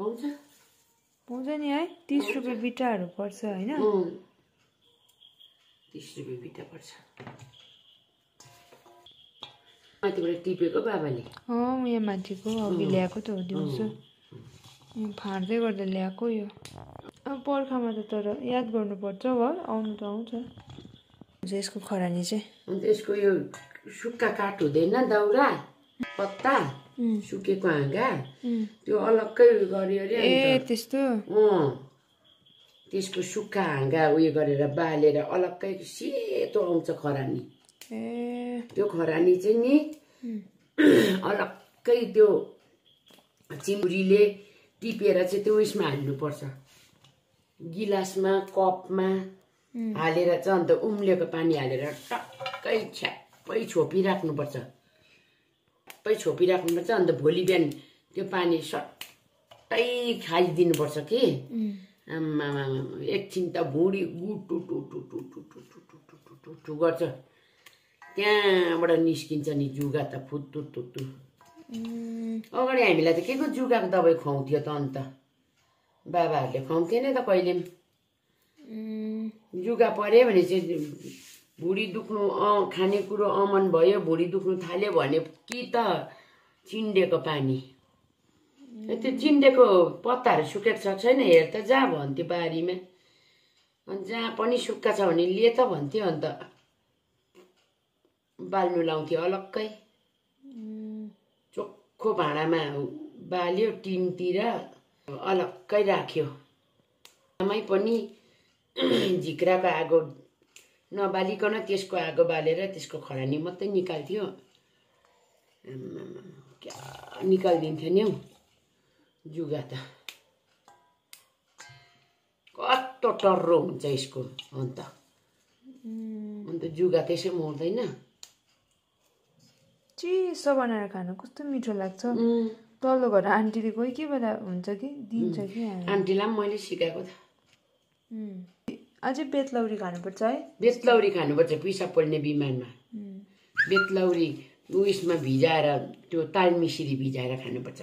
पाउँछ पाउँछ नि है 30 रुपैयाँ बिटाहरू पर्छ हैन 30 रुपैयाँ बिटा पर्छ माथिबाट टिपेको बाबाले यहाँ माथिको अघि ल्याएको त हो दिउँसो फाड्दै गर्दा ल्याएको यो अब पर्खामा त तर याद गर्नुपर्छ हो आउनु त आउँछ यसको खरानी चाहिँ अन्त यसको यो सुक्खा काठ हुँदैन दाउरा पत्ता सुकेको हाँगा त्यो अलग्गै गरियो ए त्यस्तो त्यसको सुक्खा हाँगा उयो गरेर बालेर अलग्गै सेतो आउँछ खरानी त्यो खरानी चाहिँ नि अलग्गै त्यो चिमुरीले टिपेर चाहिँ त्यो उयसमा हाल्नुपर्छ गिलासमा कपमा हालेर चाहिँ अन्त उम्लेको पानी हालेर टक्कै छ्याप्पै छोपिराख्नुपर्छ अन्त भोलि बिहान त्यो पानी सट्टै खाइदिनुपर्छ कि आम्मामा एकछिन त भुँडी गुटुटुटुटुटुटुटुटुटु गर्छ त्यहाँबाट निस्किन्छ नि जुगा त फुत्तुतुतु अगाडि हामीलाई त के को जुगाको दबाई खुवाउँथ्यो त अन्त बाबाहरूले खुवाउँथेन त कहिले जुगा पर्यो भने चाहिँ भुँडी दुख्नु खानेकुरो अमन भयो भुँडी दुख्नु थाल्यो भने कि त चिन्डेको पानी त्यो चिन्डेको पत्ताहरू सुकेको छ छैन हेर त जा भन्थ्यो बारीमा अनि जहाँ पनि सुक्खा छ भने लिए त भन्थ्यो अन्त बाल्नु लाउँथ्यो अलग्गै चोखो भाँडामा बाल्यो टिनतिर अलग्गै राख्यो आमै पनि झिक्राको आगो नबालिकन त्यसको आगो बालेर त्यसको खरानी मात्रै निकाल्थ्यो क्या निकालिदिन्थ्यो नि हौ जुगा त कस्तो टर्रो हुन्छ यसको अन्त जुगा त्यसै मर्दैन चिसो बनाएर खानु कस्तो मिठो लाग्छ तल्लो घर आन्टीले कोही के बेला हुन्छ कि दिन्छ कि आन्टीलाई पनि मैले सिकाएको त अझै बेतलौरी खानुपर्छ है बेतलौरी खानुपर्छ पिसाब पोल्ने बिमारमा बेतलौरी उयसमा भिजाएर त्यो तालमिसिरी भिजाएर खानुपर्छ